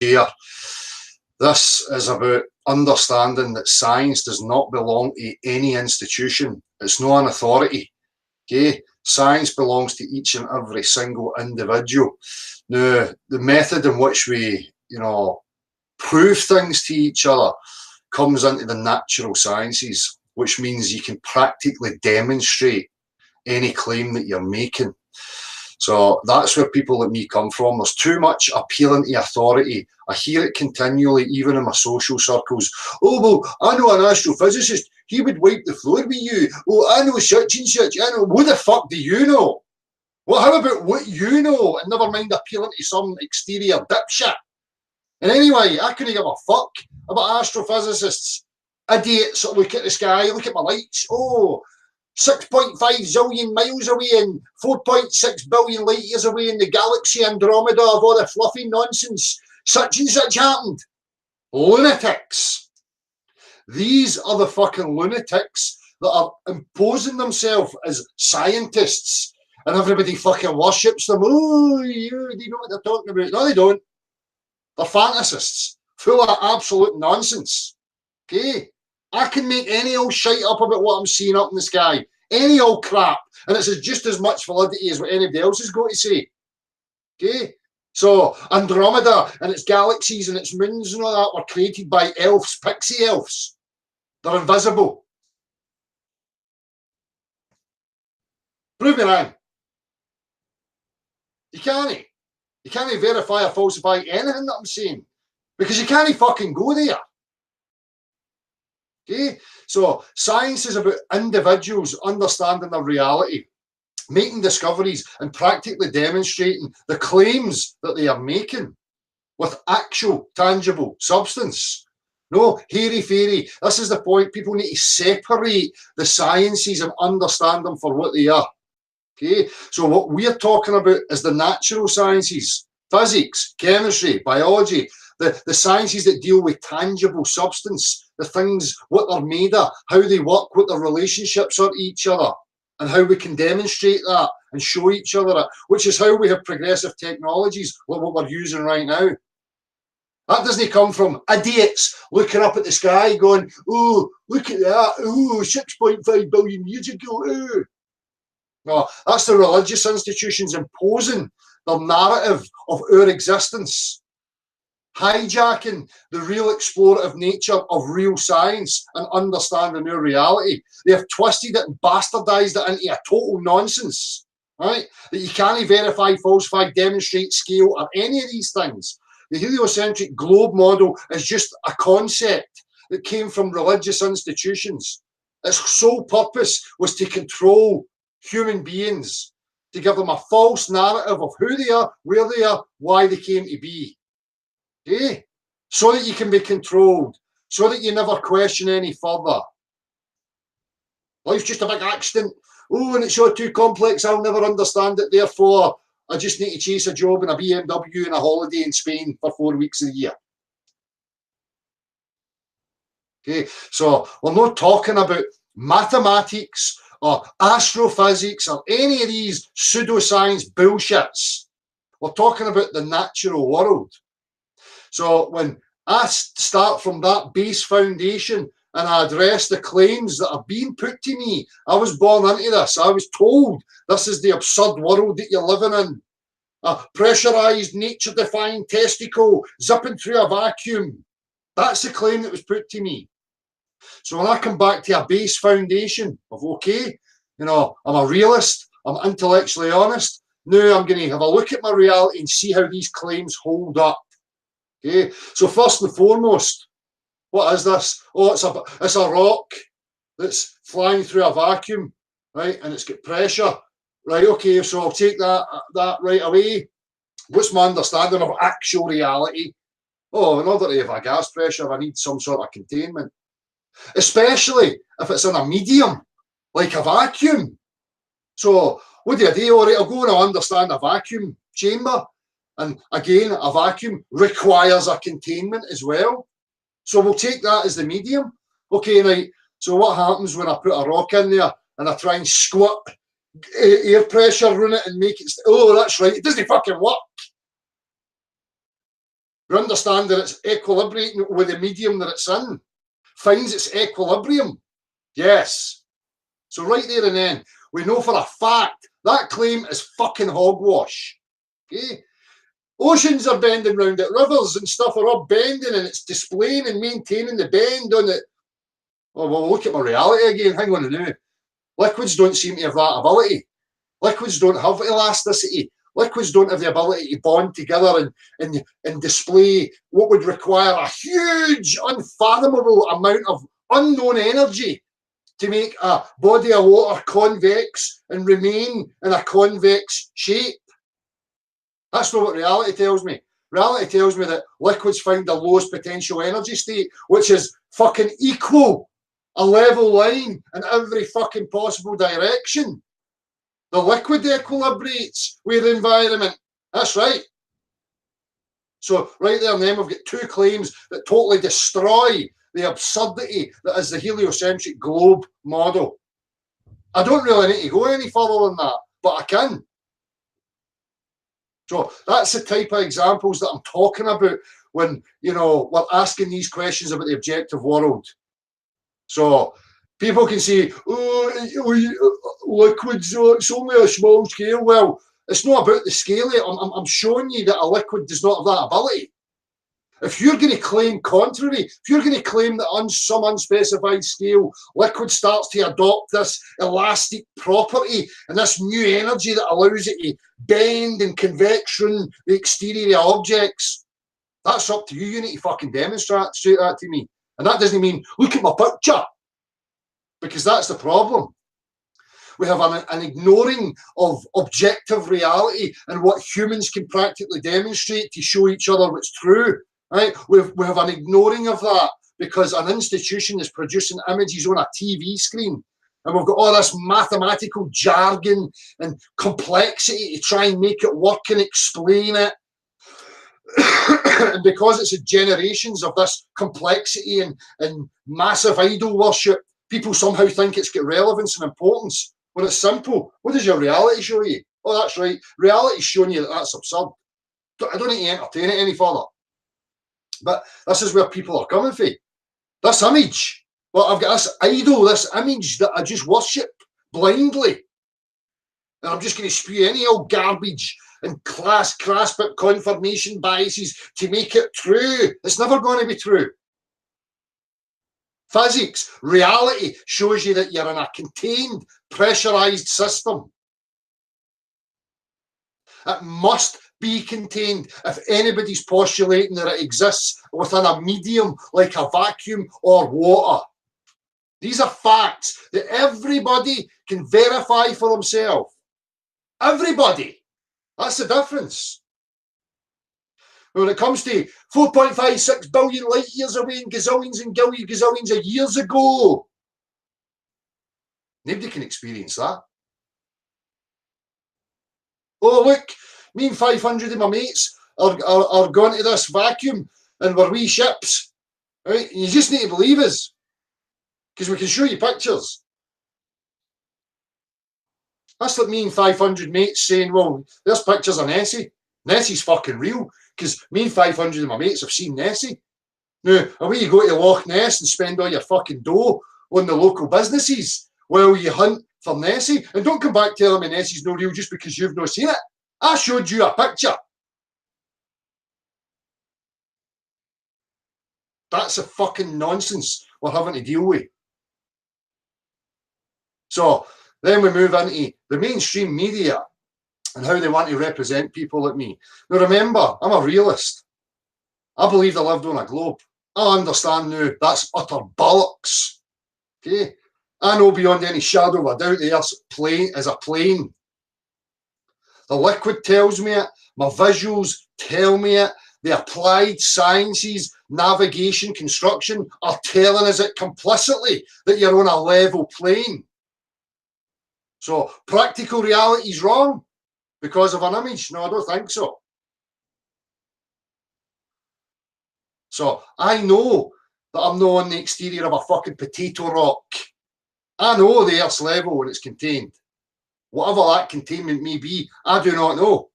here. This is about understanding that science does not belong to any institution. It's not an authority. Okay? Science belongs to each and every single individual. Now, the method in which we, prove things to each other comes into the natural sciences, which means you can practically demonstrate any claim that you're making. So that's where people like me come from. There's too much appealing to authority. I hear it continually, even in my social circles. Oh, well, I know an astrophysicist. He would wipe the floor with you. Oh, I know such and such. I know. What the fuck do you know? Well, how about what you know? And never mind appealing to some exterior dipshit. And anyway, I couldn't give a fuck about astrophysicists. Idiots that look at the sky, look at my lights. Oh, 6.5 zillion miles away and 4.6 billion light years away in the galaxy Andromeda of all the fluffy nonsense. Such and such happened. Lunatics. These are the fucking lunatics that are imposing themselves as scientists, and everybody fucking worships them. Oh, they know what they're talking about. No, they don't. They're fantasists, full of absolute nonsense. Okay? I can make any old shite up about what I'm seeing up in the sky. Any old crap. And it's just as much validity as what anybody else is going to say. Okay? So, Andromeda and its galaxies and its moons and all that were created by elves, pixie elves. They're invisible. Prove me wrong. You can't. You can't verify or falsify anything that I'm saying. Because you can't fucking go there. Okay, so science is about individuals understanding their reality, making discoveries and practically demonstrating the claims that they are making with actual, tangible substance. No hairy-fairy. This is the point. People need to separate the sciences and understand them for what they are. Okay, so what we're talking about is the natural sciences, physics, chemistry, biology, the sciences that deal with tangible substance, the things, what they're made of, how they work, what their relationships are to each other, and how we can demonstrate that and show each other it, which is how we have progressive technologies like what we're using right now. That doesn't come from idiots looking up at the sky going, oh, look at that, oh, 6.5 billion years ago, oh. No, that's the religious institutions imposing their narrative of our existence, hijacking the real explorative nature of real science and understanding our reality. They have twisted it and bastardized it into a total nonsense, right? That you can't verify, falsify, demonstrate, scale, or any of these things. The heliocentric globe model is just a concept that came from religious institutions. Its sole purpose was to control human beings, to give them a false narrative of who they are, where they are, why they came to be. Okay? So that you can be controlled, so that you never question any further. Life's just a big accident. Oh, and it's all too complex, I'll never understand it, therefore I just need to chase a job in a BMW and a holiday in Spain for 4 weeks of the year. Okay, so we're not talking about mathematics or astrophysics or any of these pseudoscience bullshits. We're talking about the natural world. So when I start from that base foundation and I address the claims that are being put to me, I was born into this. I was told this is the absurd world that you're living in. A pressurized, nature-defying testicle zipping through a vacuum. That's the claim that was put to me. So when I come back to a base foundation of, okay, I'm a realist, I'm intellectually honest, now I'm going to have a look at my reality and see how these claims hold up. Okay, so first and foremost, what is this? Oh, it's a rock that's flying through a vacuum, right? And it's got pressure, right? Okay, so I'll take that right away. What's my understanding of actual reality? Oh, in order to have a gas pressure, I need some sort of containment. Especially if it's in a medium, like a vacuum. So what do I do? All right, I'll go and I'll understand a vacuum chamber. And again, a vacuum requires a containment as well. So we'll take that as the medium. Okay, right. So what happens when I put a rock in there and I try and squirt air pressure on it and make it... Oh, that's right. It doesn't fucking work. We understand that it's equilibrating with the medium that it's in. Finds its equilibrium. Yes. So right there and then, we know for a fact that claim is fucking hogwash. Okay? Oceans are bending round it. Rivers and stuff are all bending, and it's displaying and maintaining the bend on it. Oh, well, look at my reality again. Hang on a minute. Liquids don't seem to have that ability. Liquids don't have elasticity. Liquids don't have the ability to bond together and display what would require a huge, unfathomable amount of unknown energy to make a body of water convex and remain in a convex shape. That's not what reality tells me. Reality tells me that liquids find the lowest potential energy state, which is fucking equal, a level line in every fucking possible direction. The liquid equilibrates with the environment. That's right. So right there and then we've got two claims that totally destroy the absurdity that is the heliocentric globe model. I don't really need to go any further than that, but I can. So that's the type of examples that I'm talking about when, you know, we're asking these questions about the objective world. So people can say, oh, liquids, it's only a small scale. Well, it's not about the scale. I'm showing you that a liquid does not have that ability. If you're going to claim contrary, if you're going to claim that on some unspecified scale, liquid starts to adopt this elastic property and this new energy that allows it to bend and convection the exterior objects, that's up to you. You need to fucking demonstrate that to me. And that doesn't mean, look at my picture, because that's the problem. We have an ignoring of objective reality and what humans can practically demonstrate to show each other what's true. Right? We have an ignoring of that because an institution is producing images on a TV screen, and we've got all this mathematical jargon and complexity to try and make it work and explain it. And because it's generations of this complexity and massive idol worship, people somehow think it's got relevance and importance. When it's simple, what does your reality show you? Oh, that's right. Reality's showing you that that's absurd. I don't need to entertain it any further. But this is where people are coming from. This image, well, I've got this idol, this image that I just worship blindly. And I'm just going to spew any old garbage and grasp at confirmation biases to make it true. It's never going to be true. Physics, reality shows you that you're in a contained, pressurized system. It must be contained if anybody's postulating that it exists within a medium like a vacuum or water. These are facts that everybody can verify for themselves. Everybody. That's the difference. When it comes to 4.56 billion light years away and gazillions of years ago, nobody can experience that. Oh, look, me and 500 of my mates are going to this vacuum and we're wee ships. Right? You just need to believe us because we can show you pictures. That's like me and 500 mates saying, well, there's pictures of Nessie. Nessie's fucking real because me and 500 of my mates have seen Nessie. Now, away you go to Loch Ness and spend all your fucking dough on the local businesses while you hunt for Nessie. And don't come back telling me Nessie's no real just because you've not seen it. I showed you a picture. That's a fucking nonsense we're having to deal with. So then we move into the mainstream media and how they want to represent people like me. Now remember, I'm a realist. I believe I lived on a globe. I understand now that's utter bollocks. Okay? I know beyond any shadow of a doubt the Earth's plane is a plane. The liquid tells me it. My visuals tell me it. The applied sciences, navigation, construction are telling us it complicitly that you're on a level plane. So practical reality is wrong because of an image. No, I don't think so. So I know that I'm not on the exterior of a fucking potato rock. I know the Earth's level when it's contained. Whatever that containment may be, I do not know.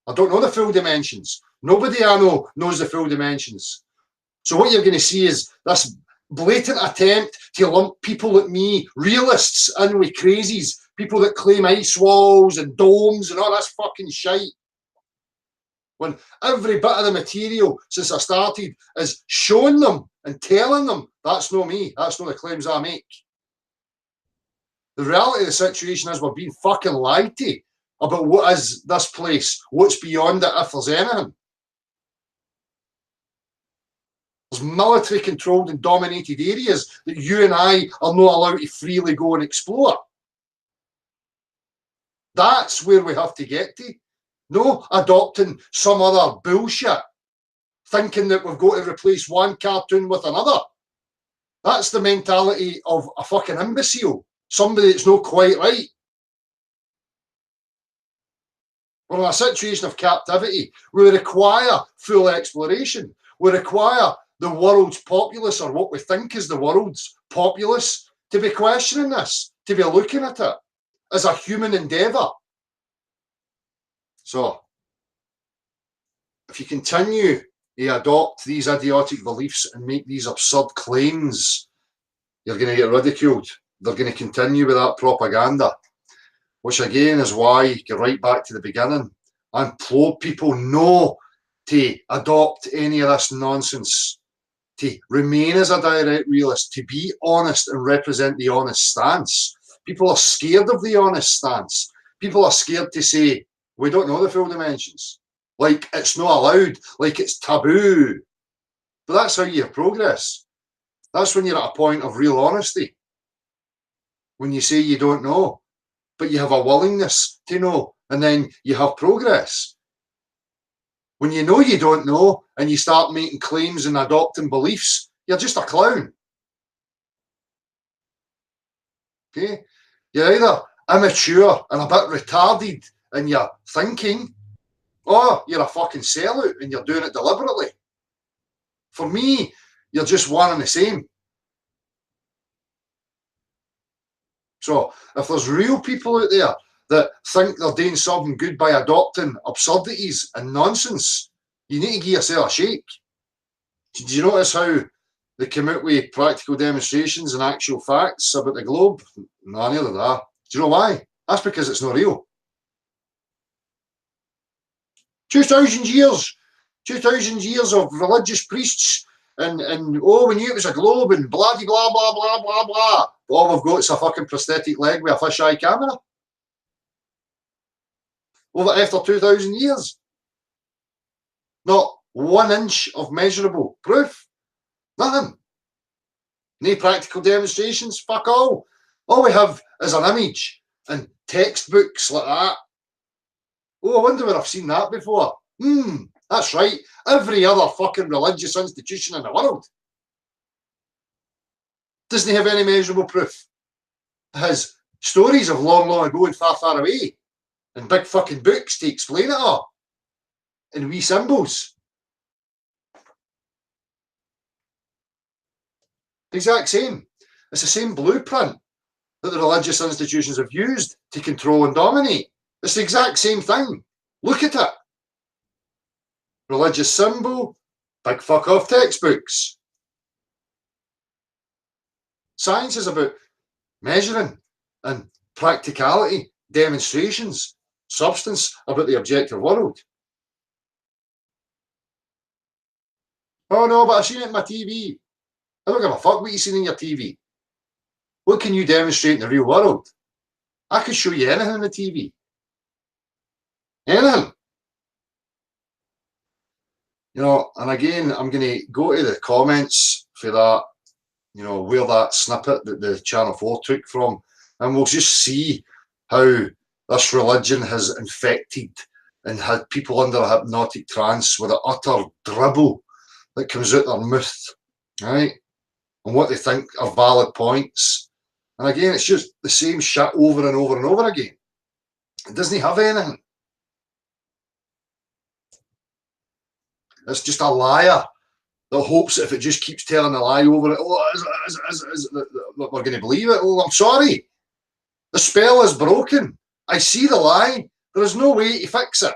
I don't know the full dimensions. Nobody I know knows the full dimensions. So what you're going to see is this blatant attempt to lump people like me, realists, in with crazies, people that claim ice walls and domes and all this fucking shite. When every bit of the material since I started is showing them and telling them that's not me, that's not the claims I make. The reality of the situation is we're being fucking lied to about what is this place, what's beyond it, if there's anything. There's military controlled and dominated areas that you and I are not allowed to freely go and explore. That's where we have to get to. No adopting some other bullshit, thinking that we've got to replace one cartoon with another. That's the mentality of a fucking imbecile, somebody that's not quite right. We're in a situation of captivity. We require full exploration. We require the world's populace, or what we think is the world's populace, to be questioning this, to be looking at it as a human endeavour. So, if you continue to adopt these idiotic beliefs and make these absurd claims, you're going to get ridiculed. They're going to continue with that propaganda, which again is why, get right back to the beginning, I implore people not to adopt any of this nonsense, to remain as a direct realist, to be honest and represent the honest stance. People are scared of the honest stance. People are scared to say, we don't know the full dimensions. Like it's not allowed, like it's taboo. But that's how you have progress. That's when you're at a point of real honesty. When you say you don't know, but you have a willingness to know, and then you have progress. When you know you don't know, and you start making claims and adopting beliefs, you're just a clown. Okay? You're either immature and a bit retarded in your thinking, or you're a fucking sellout and you're doing it deliberately. For me, you're just one and the same. So if there's real people out there that think they're doing something good by adopting absurdities and nonsense, you need to give yourself a shake. Did you notice how they come out with practical demonstrations and actual facts about the globe? No, neither did I. Do you know why? That's because it's not real. 2,000 years of religious priests and oh, we knew it was a globe and blah blah blah blah blah blah. But all we've got is a fucking prosthetic leg with a fisheye camera. Over after 2,000 years. Not 1 inch of measurable proof. Nothing. No practical demonstrations, fuck all. All we have is an image and textbooks like that. Oh, I wonder where I've seen that before. That's right. Every other fucking religious institution in the world doesn't have any measurable proof. It has stories of long, long ago and far, far away, and big fucking books to explain it all, and wee symbols. The exact same. It's the same blueprint that the religious institutions have used to control and dominate. It's the exact same thing. Look at it. Religious symbol, big fuck off textbooks. Science is about measuring and practicality, demonstrations, substance about the objective world. Oh no, but I've seen it in my TV. I don't give a fuck what you've seen in your TV. What can you demonstrate in the real world? I could show you anything on the TV. Anything. You know, and again, I'm going to go to the comments for that, you know, where that snippet that the Channel 4 took from, and we'll just see how this religion has infected and had people under a hypnotic trance with the utter dribble that comes out their mouth, right? And what they think are valid points. And again, it's just the same shit over and over and over again. It doesn't have anything. It's just a liar that hopes that if it just keeps telling a lie over it, we're going to believe it. Oh, I'm sorry. The spell is broken. I see the lie. There is no way to fix it.